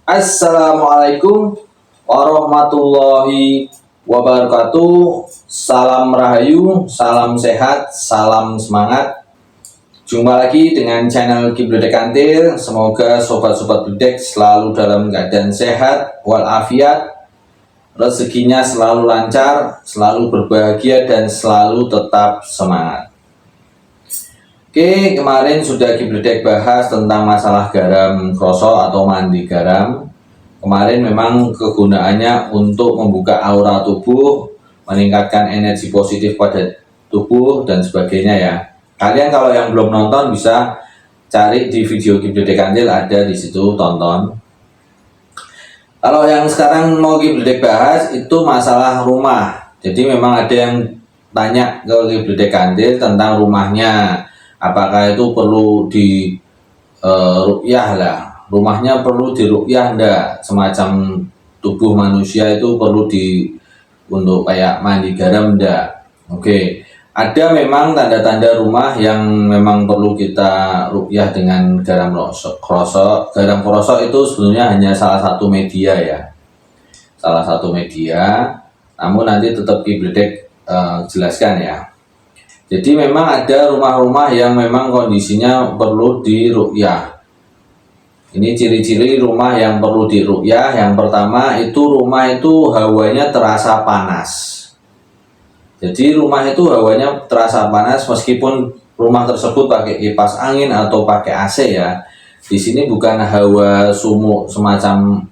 Assalamualaikum warahmatullahi wabarakatuh. Salam rahayu, salam sehat, salam semangat. Jumpa lagi dengan channel Kibledek Kantil. Semoga sobat-sobat Bledek selalu dalam keadaan sehat walafiat, rezekinya selalu lancar, selalu berbahagia, dan selalu tetap semangat. Oke, kemarin sudah Kibledek bahas tentang masalah garam kroso atau mandi garam. Kemarin memang kegunaannya untuk membuka aura tubuh, meningkatkan energi positif pada tubuh dan sebagainya ya. Kalian kalau yang belum nonton bisa cari di video Kibledek Kantil, ada di situ, tonton. Kalau yang sekarang mau Kibledek bahas itu masalah rumah. Jadi memang ada yang tanya ke Kibledek Kantil tentang rumahnya. Apakah itu perlu di ruqyah lah, rumahnya perlu di ruqyah enggak, semacam tubuh manusia itu perlu untuk kayak mandi garam enggak. Oke, ada memang tanda-tanda rumah yang memang perlu kita ruqyah dengan garam kroso. Garam kroso itu sebenarnya hanya salah satu media ya, salah satu media, namun nanti tetap Kibledek jelaskan ya. Jadi memang ada rumah-rumah yang memang kondisinya perlu diruqyah. Ini ciri-ciri rumah yang perlu diruqyah. Yang pertama itu rumah itu hawanya terasa panas. Jadi rumah itu hawanya terasa panas meskipun rumah tersebut pakai kipas angin atau pakai AC ya. Di sini bukan hawa sumuk semacam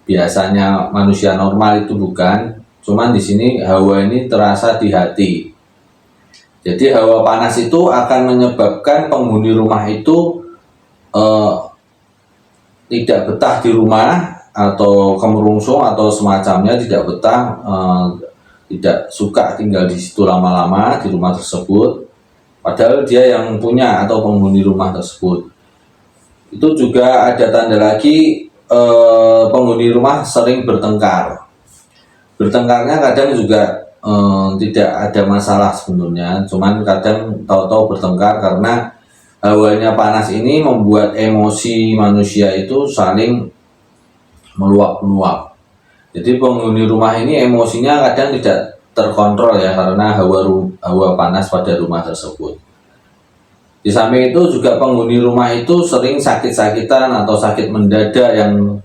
biasanya manusia normal, itu bukan. Cuman di sini hawa ini terasa di hati. Jadi hawa panas itu akan menyebabkan penghuni rumah itu tidak betah di rumah, atau kemerungsung atau semacamnya, tidak betah, tidak suka tinggal di situ lama-lama di rumah tersebut. Padahal dia yang punya atau penghuni rumah tersebut. Itu juga ada tanda lagi, penghuni rumah sering bertengkar. Bertengkarnya kadang juga tidak ada masalah sebenarnya, cuman kadang tahu-tahu bertengkar karena hawanya panas ini membuat emosi manusia itu saling meluap-luap. Jadi penghuni rumah ini emosinya kadang tidak terkontrol ya, karena hawa panas pada rumah tersebut. Di samping itu juga penghuni rumah itu sering sakit-sakitan atau sakit mendadak yang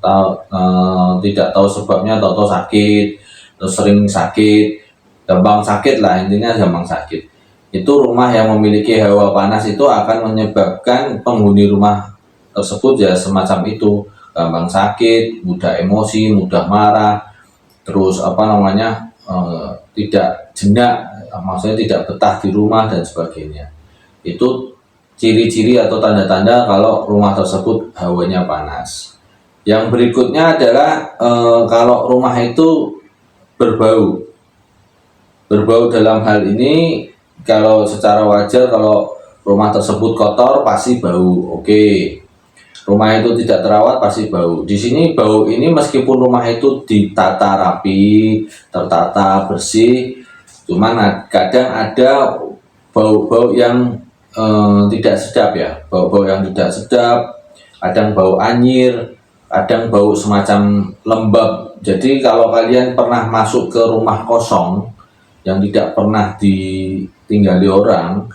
tidak tahu sebabnya, tahu-tahu sakit, terus sering sakit, gampang sakit lah, intinya gampang sakit. Itu rumah yang memiliki hawa panas itu akan menyebabkan penghuni rumah tersebut ya semacam itu, gampang sakit, mudah emosi, mudah marah, terus tidak jenak, maksudnya tidak betah di rumah dan sebagainya. Itu ciri-ciri atau tanda-tanda kalau rumah tersebut hawanya panas. Yang berikutnya adalah kalau rumah itu berbau dalam hal ini, kalau secara wajar kalau rumah tersebut kotor pasti bau. Oke. Rumah itu tidak terawat pasti bau. Di sini bau ini meskipun rumah itu ditata rapi, tertata bersih, cuman kadang ada bau-bau yang tidak sedap ya. Bau-bau yang tidak sedap, kadang bau anyir, kadang bau semacam lembab. Jadi kalau kalian pernah masuk ke rumah kosong yang tidak pernah ditinggali orang,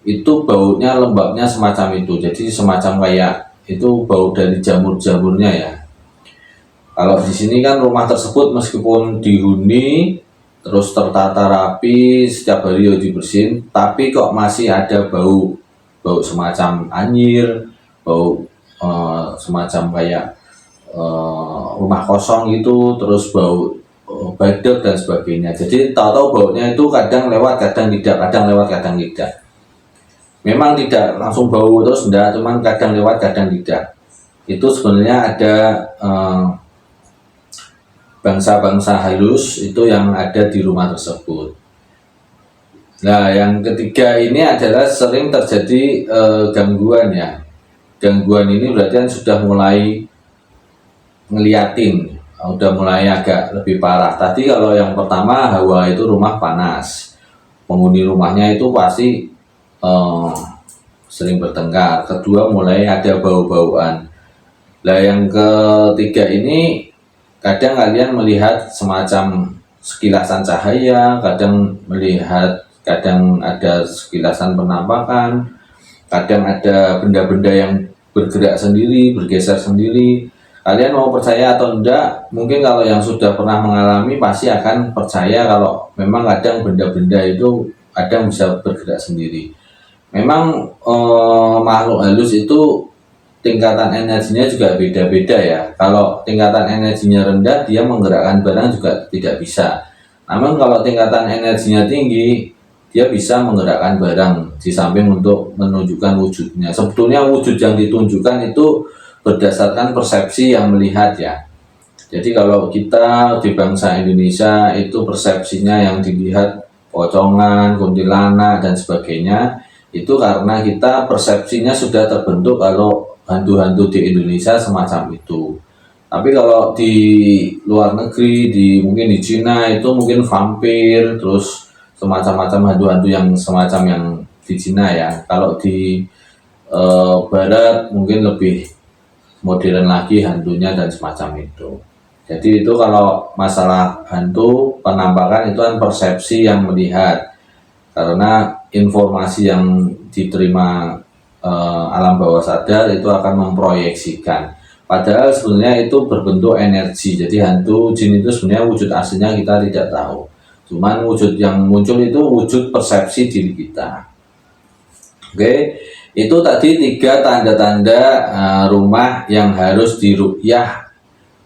itu baunya lembabnya semacam itu. Jadi semacam kayak itu bau dari jamur-jamurnya ya. Kalau di sini kan rumah tersebut meskipun dihuni terus tertata rapi, setiap hari dibersihin, tapi kok masih ada bau semacam anyir, bau semacam kayak rumah kosong gitu, terus bau badak dan sebagainya. Jadi tahu-tahu baunya itu kadang lewat, kadang tidak, kadang lewat, kadang tidak. Memang tidak langsung bau terus enggak, cuman kadang lewat, kadang tidak. Itu sebenarnya ada bangsa-bangsa halus itu yang ada di rumah tersebut. Nah, yang ketiga ini adalah sering terjadi gangguan ya. Gangguan ini berarti kan sudah mulai ngeliatin, udah mulai agak lebih parah. Tadi kalau yang pertama hawa itu rumah panas, penghuni rumahnya itu pasti sering bertengkar. Kedua mulai ada bau-bauan. Nah, yang ketiga ini kadang kalian melihat semacam sekilasan cahaya, kadang ada sekilasan penampakan, kadang ada benda-benda yang bergerak sendiri, bergeser sendiri. Kalian mau percaya atau enggak, mungkin kalau yang sudah pernah mengalami pasti akan percaya kalau memang kadang benda-benda itu kadang bisa bergerak sendiri. Memang makhluk halus itu tingkatan energinya juga beda-beda ya. Kalau tingkatan energinya rendah, dia menggerakkan barang juga tidak bisa. Namun kalau tingkatan energinya tinggi, dia bisa menggerakkan barang di samping untuk menunjukkan wujudnya. Sebetulnya wujud yang ditunjukkan itu berdasarkan persepsi yang melihat ya. Jadi kalau kita di bangsa Indonesia itu persepsinya yang dilihat pocongan, kuntilanak dan sebagainya, itu karena kita persepsinya sudah terbentuk kalau hantu-hantu di Indonesia semacam itu. Tapi kalau di luar negeri, mungkin di Cina itu mungkin vampir, terus semacam-macam hantu-hantu yang semacam yang di Cina ya. Kalau di Barat mungkin lebih modern lagi hantunya dan semacam itu. Jadi itu kalau masalah hantu penampakan itu kan persepsi yang melihat, karena informasi yang diterima alam bawah sadar itu akan memproyeksikan. Padahal sebenarnya itu berbentuk energi. Jadi hantu jin itu sebenarnya wujud aslinya kita tidak tahu. Cuman wujud yang muncul itu wujud persepsi diri kita. Oke, itu tadi 3 tanda-tanda rumah yang harus diruqyah.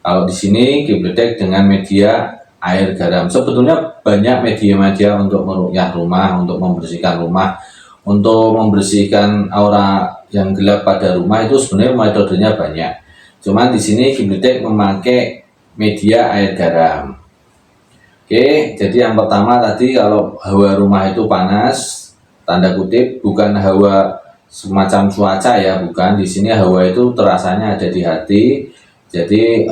Kalau di sini Kibledek dengan media air garam. Sebetulnya banyak media-media untuk meruqyah rumah, untuk membersihkan rumah, untuk membersihkan aura yang gelap pada rumah itu sebenarnya metodenya banyak. Cuman di sini Kibledek memakai media air garam. Oke, jadi yang pertama tadi kalau hawa rumah itu panas, tanda kutip bukan hawa semacam cuaca ya, bukan. Di sini hawa itu terasanya ada di hati. Jadi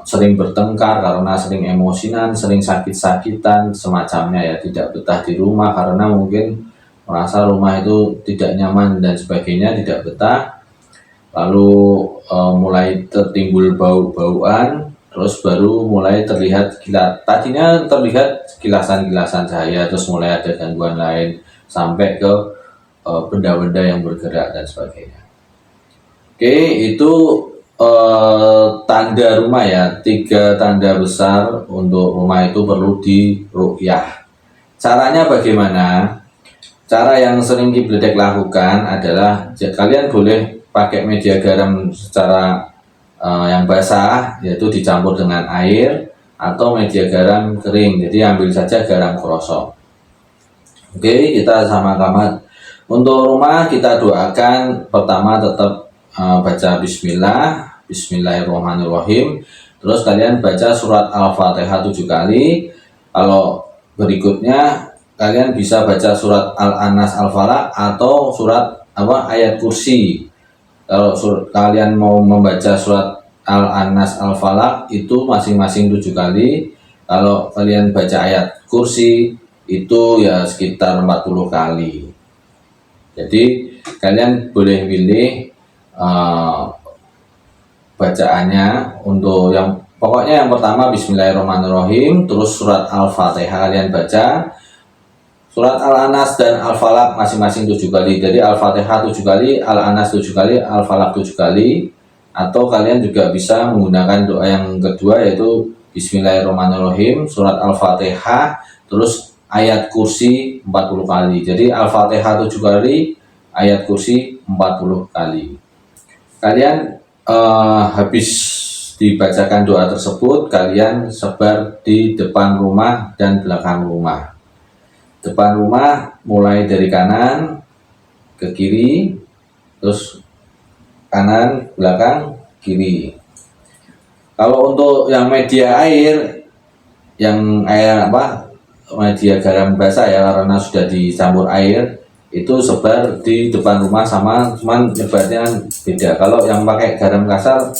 sering bertengkar karena sering emosinan, sering sakit-sakitan, semacamnya ya, tidak betah di rumah karena mungkin merasa rumah itu tidak nyaman dan sebagainya, tidak betah. Lalu mulai tertimbul bau-bauan, terus baru mulai terlihat tadinya terlihat kilasan-kilasan cahaya, terus mulai ada gangguan lain sampai ke benda-benda yang bergerak dan sebagainya. Oke, itu tanda rumah ya, 3 tanda besar untuk rumah itu perlu diruqyah. Caranya bagaimana? Cara yang sering Kibledek lakukan adalah kalian boleh pakai media garam secara yang basah, yaitu dicampur dengan air, atau media garam kering, jadi ambil saja garam krosok. Oke, kita sama-sama untuk rumah kita doakan. Pertama tetap baca Bismillahirrahmanirrahim. Terus kalian baca surat Al-Fatihah 7 kali. Kalau berikutnya kalian bisa baca surat Al-Anas, Al-Falaq, atau surat ayat kursi. Kalau kalian mau membaca surat Al-Anas, Al-Falaq itu masing-masing 7 kali. Kalau kalian baca ayat kursi itu ya sekitar 40 kali. Jadi kalian boleh pilih bacaannya. Untuk yang pokoknya yang pertama Bismillahirrahmanirrahim, terus surat Al-Fatihah kalian baca, surat Al-Anas dan Al-Falaq masing-masing 7 kali. Jadi Al-Fatihah 7 kali, Al-Anas 7 kali, Al-Falaq 7 kali. Atau kalian juga bisa menggunakan doa yang kedua, yaitu Bismillahirrahmanirrahim, surat Al-Fatihah, terus ayat kursi 40 kali. Jadi Al-Fatihah 7 kali, ayat kursi 40 kali. Kalian habis dibacakan doa tersebut, kalian sebar di depan rumah dan belakang rumah. Depan rumah mulai dari kanan ke kiri, terus kanan, belakang, kiri. Kalau untuk yang media air, media garam basah ya, karena sudah dicampur air, itu sebar di depan rumah sama, cuman nyebarnya beda. Kalau yang pakai garam kasar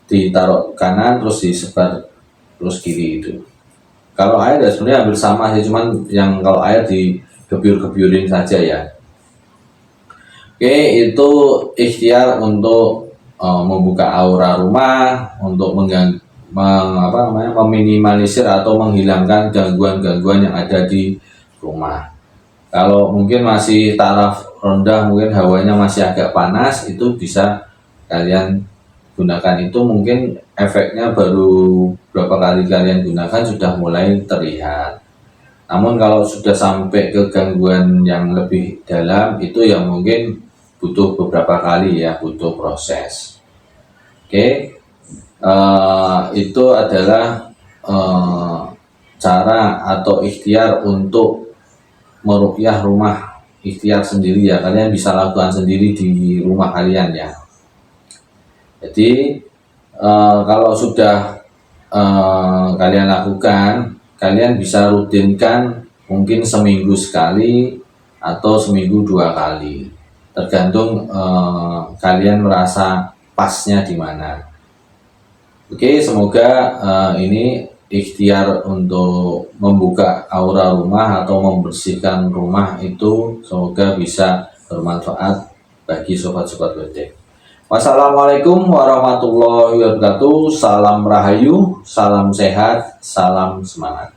ditaruh kanan terus disebar terus kiri itu. Kalau air ya sebenarnya hampir sama sih, cuman yang kalau air digebyur-gebyurin saja ya. Oke, itu ikhtiar untuk membuka aura rumah, untuk meminimalisir atau menghilangkan gangguan-gangguan yang ada di rumah. Kalau mungkin masih taraf rendah, mungkin hawanya masih agak panas, itu bisa kalian gunakan. Itu mungkin efeknya baru berapa kali kalian gunakan sudah mulai terlihat. Namun kalau sudah sampai ke gangguan yang lebih dalam, itu yang mungkin butuh beberapa kali ya, butuh proses. Oke, itu adalah cara atau ikhtiar untuk meruqyah rumah, ikhtiar sendiri ya, kalian bisa lakukan sendiri di rumah kalian ya. Jadi kalau sudah kalian lakukan, kalian bisa rutinkan mungkin seminggu sekali atau seminggu 2 kali, tergantung kalian merasa pasnya di mana. Oke, semoga ini ikhtiar untuk membuka aura rumah atau membersihkan rumah itu semoga bisa bermanfaat bagi sobat-sobat Wedek. Wassalamualaikum warahmatullahi wabarakatuh. Salam rahayu, salam sehat, salam semangat.